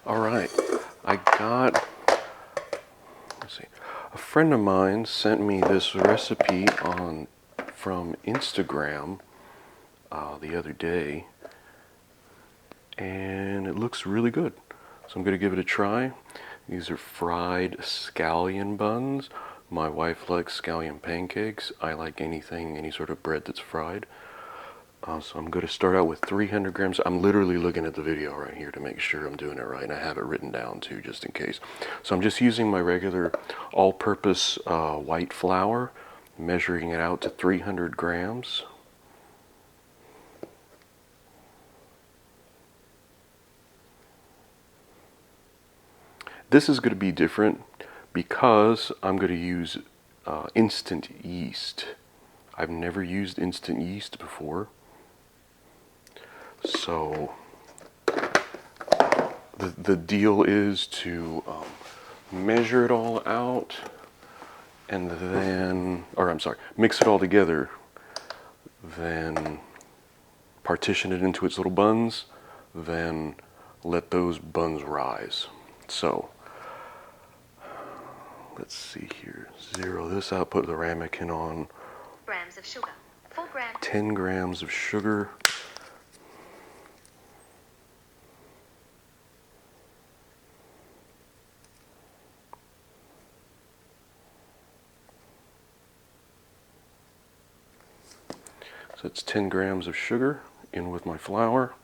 All right, I got, let's see, a friend of mine sent me this recipe from Instagram the other day, and it looks really good. So I'm going to give it a try. These are fried scallion buns. My wife likes scallion pancakes. I like anything, any sort of bread that's fried. So I'm going to start out with 300 grams. I'm literally looking at the video right here to make sure I'm doing it right, and I have it written down too, just in case. So I'm just using my regular all-purpose white flour, measuring it out to 300 grams. This is going to be different because I'm going to use instant yeast. I've never used instant yeast before. So the deal is to measure it all out and then, or I'm sorry, mix it all together, then partition it into its little buns, then let those buns rise. So let's see here, zero this out, put the ramekin on. Grams of sugar, 4 grams. 10 grams of sugar. So it's 10 grams of sugar in with my flour.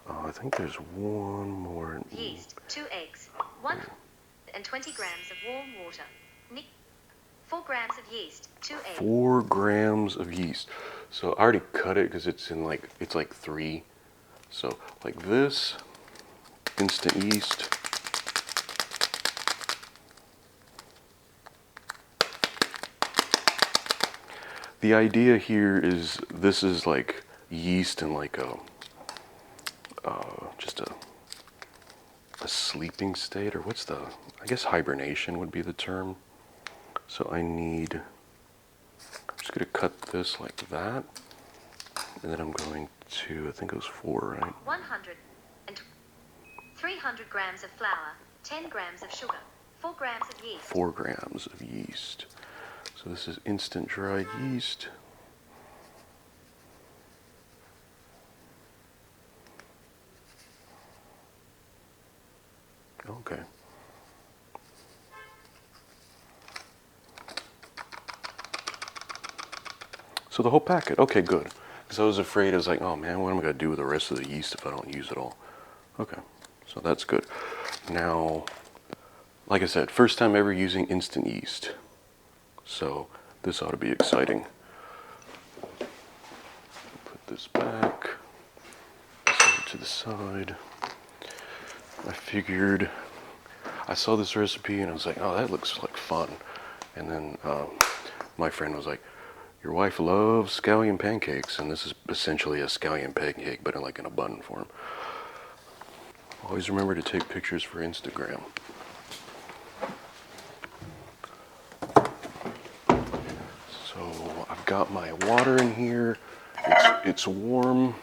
I think there's one more. Yeast, 2 eggs, 120 grams of warm water. 4 grams of yeast, 2 eggs. 4 grams of yeast. So I already cut it because it's like 3. So like this, instant yeast. The idea here is this is like yeast in like just a sleeping state, or what's the, I guess hibernation would be the term. So I'm just going to cut this like that, and then I'm going to, I think it was 4, right? 300 grams of flour, 10 grams of sugar, 4 grams of yeast. 4 grams of yeast. So this is instant dried yeast. Okay. So the whole packet. Okay, good. Because I was afraid, I was like, oh man, what am I going to do with the rest of the yeast if I don't use it all? Okay, so that's good. Now, like I said, first time ever using instant yeast. So this ought to be exciting. Put this back, set it to the side. I figured, I saw this recipe and I was like, oh, that looks like fun. And then my friend was like, your wife loves scallion pancakes, and this is essentially a scallion pancake, but in a bun form. Always remember to take pictures for Instagram. So I've got my water in here. It's warm.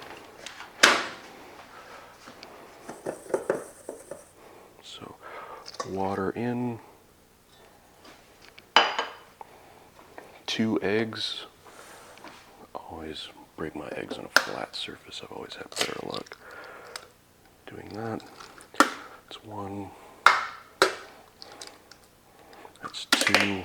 So water in. 2 eggs. Always break my eggs on a flat surface. I've always had better luck doing that. That's 1. That's 2.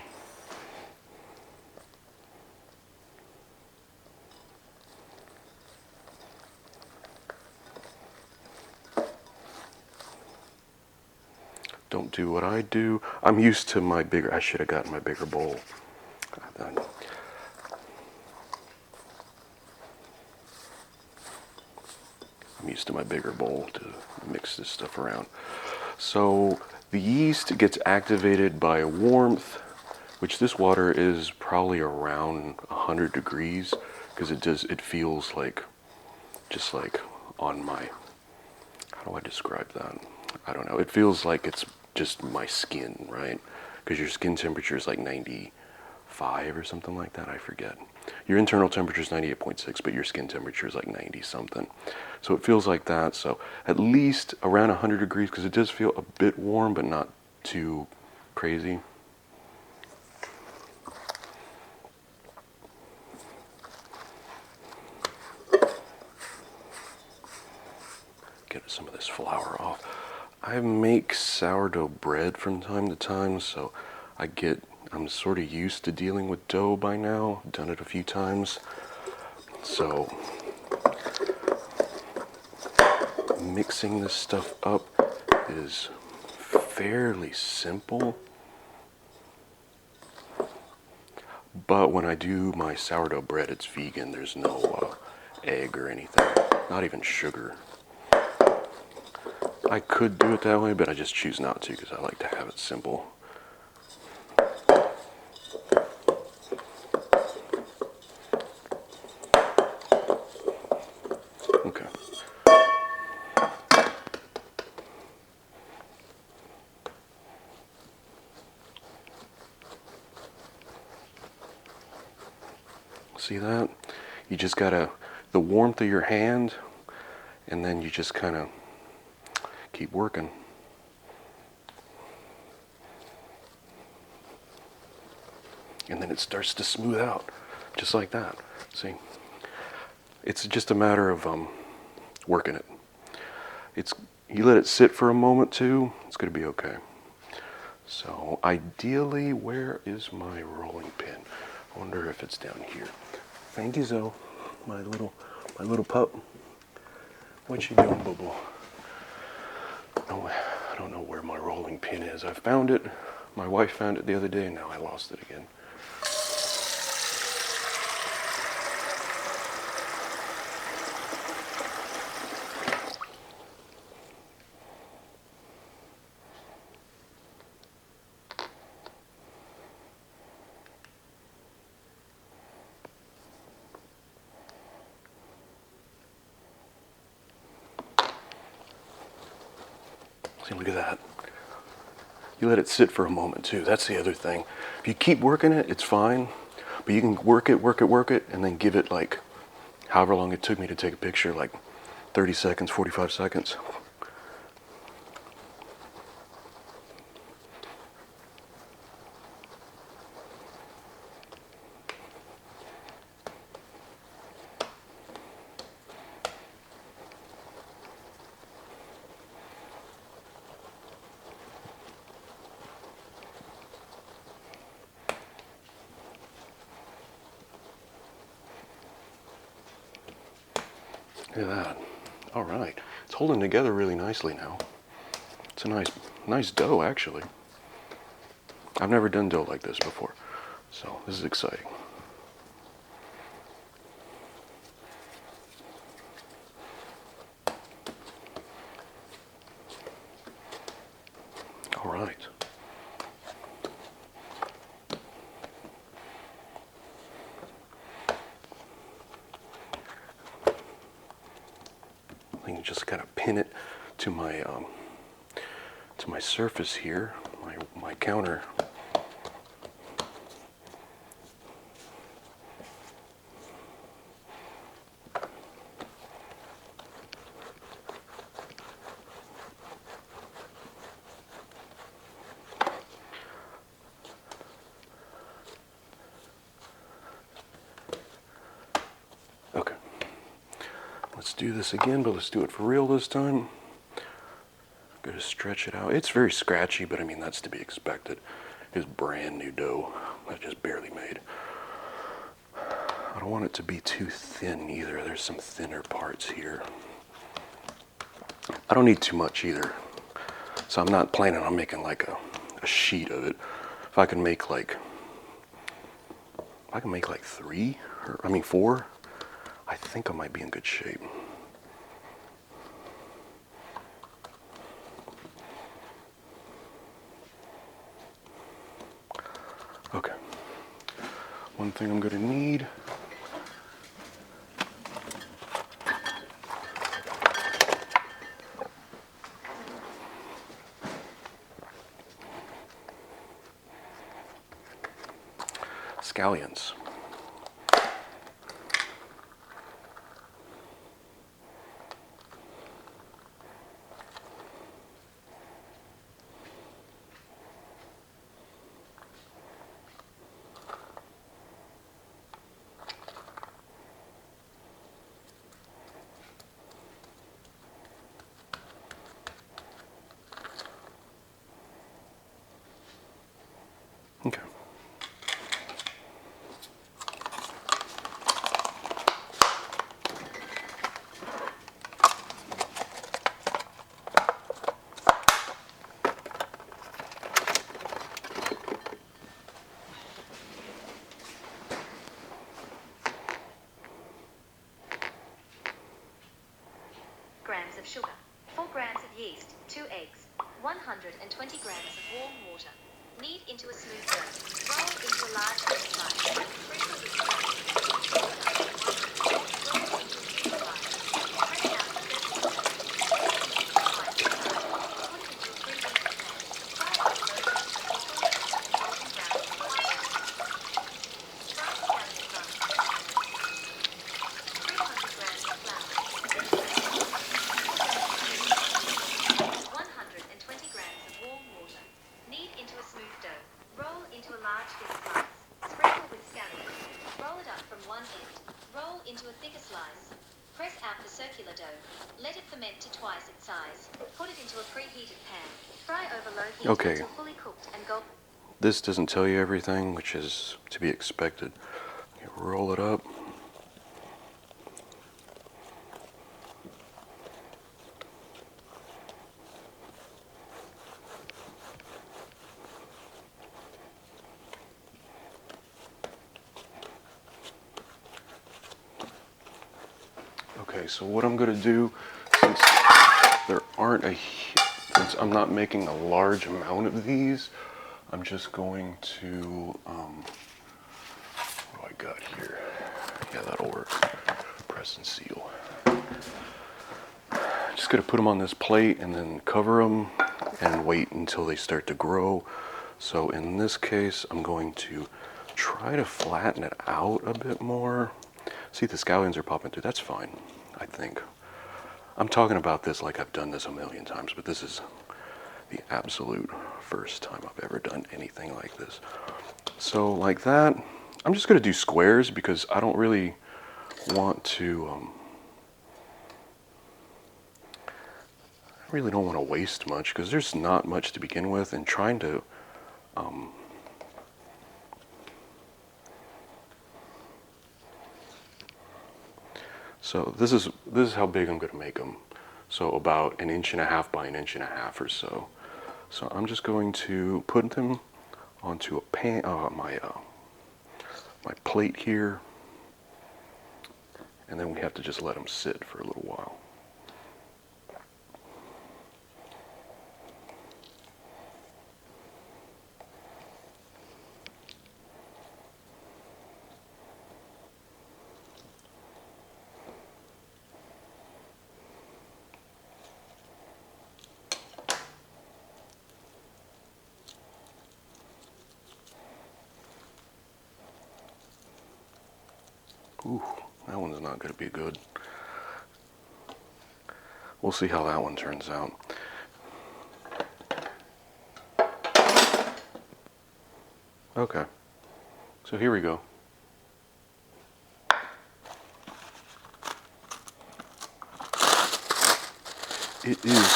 Don't do what I do. I'm used to my bigger, I should have gotten my bigger bowl. I'm used to my bigger bowl to mix this stuff around. So the yeast gets activated by warmth, which this water is probably around 100 degrees, because it feels like, just like on my, how do I describe that? I don't know. It feels like it's just my skin, right? Because your skin temperature is like 95 5 or something like that, I forget. Your internal temperature is 98.6, but your skin temperature is like 90 something. So it feels like that. So at least around 100 degrees, because it does feel a bit warm, but not too crazy. Get some of this flour off. I make sourdough bread from time to time, so I'm sort of used to dealing with dough by now. Done it a few times. So mixing this stuff up is fairly simple. But when I do my sourdough bread, it's vegan. There's no egg or anything, not even sugar. I could do it that way, but I just choose not to because I like to have it simple. Okay. See that? You just gotta, the warmth of your hand, and then you just kind of keep working. And then it starts to smooth out, just like that. See? It's just a matter of working it. You let it sit for a moment too, it's gonna be okay. So ideally, where is my rolling pin? I wonder if it's down here. Thank you, Zoe, my little pup. What you doing, Boo-Boo? No, I don't know where my rolling pin is. I found it. My wife found it the other day, and now I lost it again. See, look at that. You let it sit for a moment too. That's the other thing. If you keep working it, it's fine. But you can work it, and then give it like however long it took me to take a picture, like 30 seconds, 45 seconds. Look at that. All right. It's holding together really nicely now. It's a nice dough, actually. I've never done dough like this before, so this is exciting. All right. I can just kind of pin it to my surface here, my counter. Okay. Let's do this again, but let's do it for real this time. Going to stretch it out. It's very scratchy, but I mean, that's to be expected. It's brand new dough. I just barely made. I don't want it to be too thin either. There's some thinner parts here. I don't need too much either. So I'm not planning on making like a sheet of it. If I can make like 3, or I mean 4, I think I might be in good shape. Okay. One thing I'm going to need. scallions. Okay. Grams of sugar, 4 grams of yeast, 2 eggs, 120 grams of warm water. Knead into a smooth dough. Roll into a large slice. Sprinkle with roll into a thin slice. Press out the circular dough. Let it into a twice the size. Put it into a preheated pan. Fry over low heat until fully cooked and golden brown on both sides. Fry scallion buns. 300 grams of flour. 120 grams of warm water. Knead into a smooth dough. Roll into a large thin slice. Sprinkle with scallion. Roll it up from one end. Roll into a thicker slice. Press out the circular dough. Let it ferment to twice its size. Put it into a preheated pan. Fry over low heat until fully cooked and golden. This doesn't tell you everything, which is to be expected. You roll it up. Okay, so what I'm going to do, since since I'm not making a large amount of these, I'm just going to, what do I got here? Yeah, that'll work. Press and seal. Just going to put them on this plate and then cover them and wait until they start to grow. So in this case, I'm going to try to flatten it out a bit more. See, the scallions are popping through. That's fine, I think. I'm talking about this like I've done this a million times, but this is the absolute first time I've ever done anything like this. So like that, I'm just going to do squares because I don't really want to, I really don't want to waste much because there's not much to begin with, and trying to, so this is how big I'm going to make them. So about 1.5 inches by 1.5 inches or so. So I'm just going to put them onto a pan, my plate here, and then we have to just let them sit for a little while. Ooh, that one's not going to be good. We'll see how that one turns out. Okay, so here we go. It is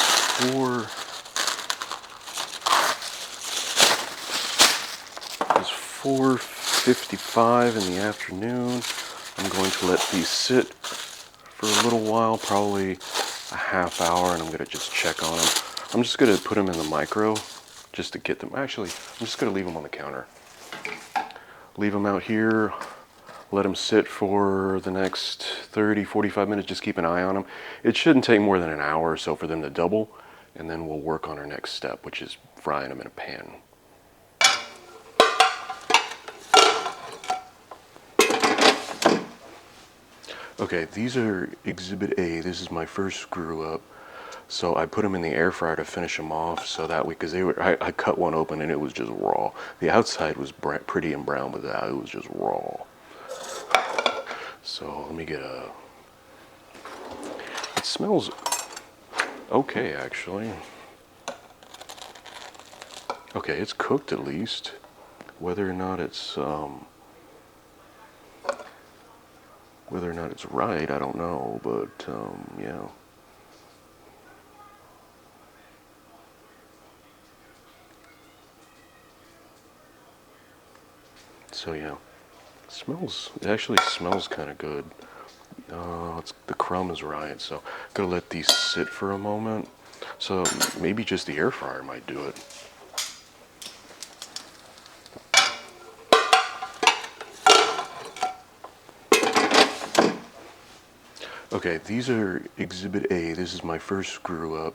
4:55 in the afternoon. I'm going to let these sit for a little while, probably a half hour, and I'm going to just check on them. I'm just going to put them in the micro just to get them. Actually, I'm just going to leave them on the counter. Leave them out here, let them sit for the next 30-45 minutes, just keep an eye on them. It shouldn't take more than an hour or so for them to double, and then we'll work on our next step, which is frying them in a pan. Okay, these are Exhibit A. This is my first screw up. So I put them in the air fryer to finish them off, so that way, because I cut one open and it was just raw. The outside was pretty and brown, but it was just raw. So let me get a. It smells okay, actually. Okay, it's cooked at least. Whether or not it's right, I don't know, but yeah. So yeah, it actually smells kind of good. The crumb is right, so gonna let these sit for a moment. So maybe just the air fryer might do it. Okay, these are Exhibit A. This is my first screw up.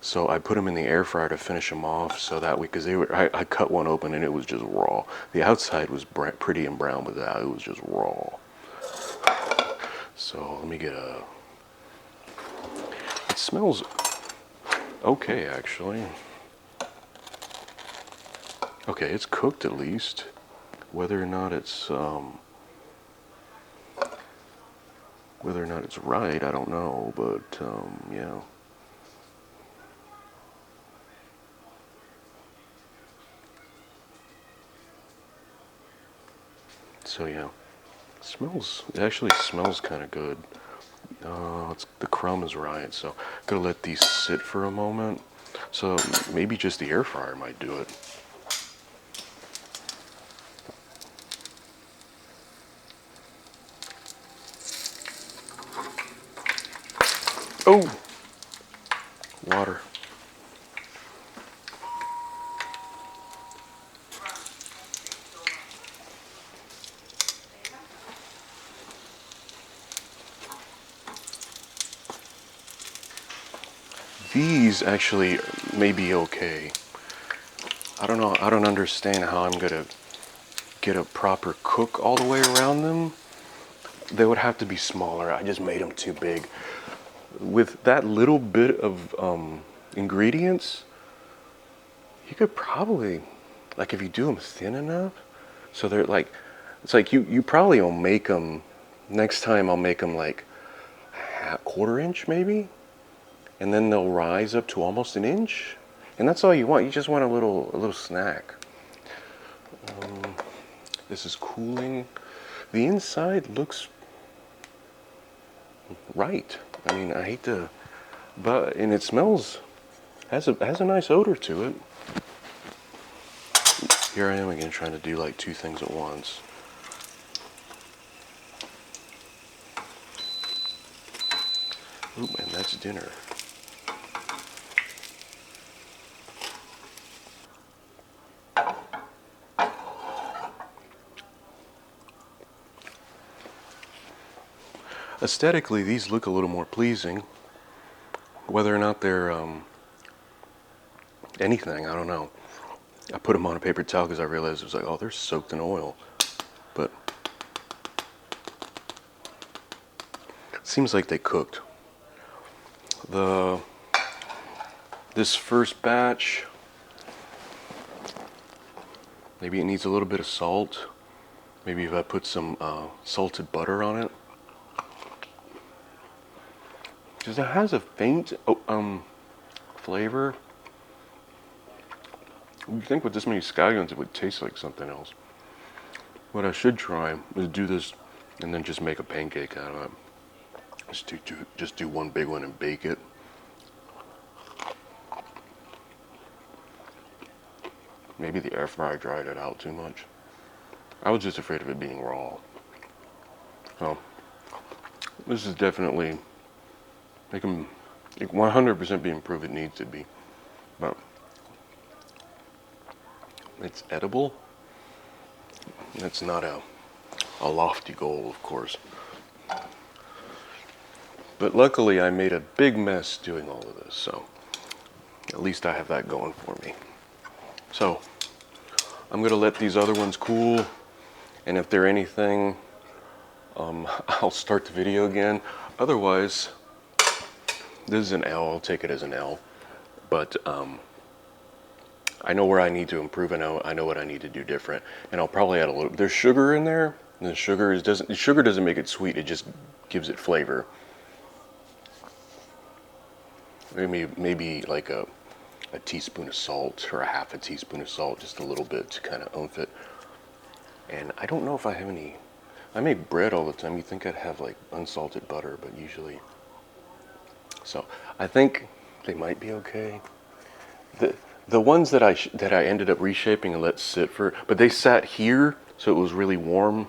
So I put them in the air fryer to finish them off, so that way, because I cut one open and it was just raw. The outside was pretty and brown, but it was just raw. So let me get a. It smells okay, actually. Okay, it's cooked at least. Whether or not it's right, I don't know, but yeah. So yeah, it actually smells kind of good. The crumb is right, so gonna let these sit for a moment. So maybe just the air fryer might do it. Oh, water. These actually may be okay. I don't know. I don't understand how I'm gonna get a proper cook all the way around them. They would have to be smaller. I just made them too big. With that little bit of ingredients, you could probably, like, if you do them thin enough, so they're like, it's like you probably will make them. Next time I'll make them like quarter inch maybe, and then they'll rise up to almost an inch, and that's all you want. You just want a little snack. This is cooling. The inside looks right. I mean, I hate to, and it smells, has a nice odor to it. Here I am again trying to do like two things at once. Ooh, and that's dinner. Aesthetically, these look a little more pleasing. Whether or not they're anything, I don't know. I put them on a paper towel because I realized it was like, oh, they're soaked in oil. But it seems like they cooked. This first batch, maybe it needs a little bit of salt. Maybe if I put some salted butter on it. Because it has a faint flavor. You'd think with this many scallions it would taste like something else. What I should try is do this and then just make a pancake out of it. Just do one big one and bake it. Maybe the air fryer dried it out too much. I was just afraid of it being raw. So this is definitely make them 100% be improved. It needs to be, but it's edible. That's not a lofty goal, of course. But luckily, I made a big mess doing all of this, so at least I have that going for me. So I'm gonna let these other ones cool, and if they're anything, I'll start the video again. Otherwise, This is an L. I'll take it as an L. But I know where I need to improve. I know what I need to do different. And I'll probably add a little. There's sugar in there. And sugar doesn't make it sweet. It just gives it flavor. Maybe like a teaspoon of salt or a half a teaspoon of salt, just a little bit to kind of oomph it. And I don't know if I have any. I make bread all the time. You'd think I'd have like unsalted butter, but usually. So I think they might be okay. The ones that I ended up reshaping and let sit for, but they sat here, so it was really warm.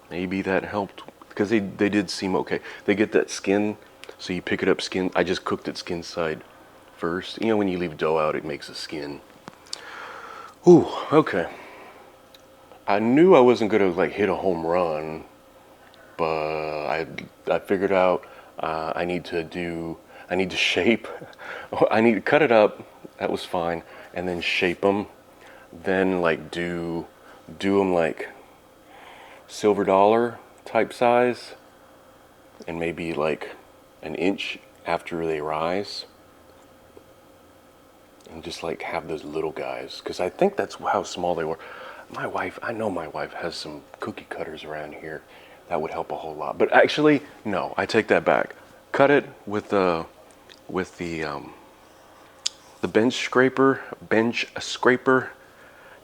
Maybe that helped because they did seem okay. They get that skin, so you pick it up skin. I just cooked it skin side first. You know, when you leave dough out, it makes a skin. Ooh, okay. I knew I wasn't gonna like hit a home run, but I figured out I need to shape. I need to cut it up. That was fine, and then shape them. Then like do them like silver dollar type size, and maybe like an inch after they rise, and just like have those little guys, because I think that's how small they were. I know my wife has some cookie cutters around here. That would help a whole lot. But actually, no, I take that back. Cut it with the bench scraper,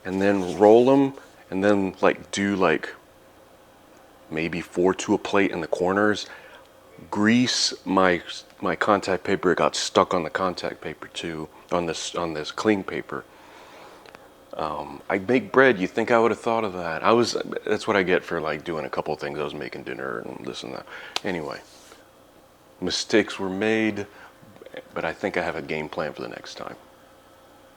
and then roll them, and then like do like maybe 4 to a plate in the corners. Grease my contact paper. It got stuck on the contact paper too, on this cling paper. I make bread. You think I would have thought of that? That's what I get for like doing a couple of things. I was making dinner and this and that. Anyway, mistakes were made, but I think I have a game plan for the next time.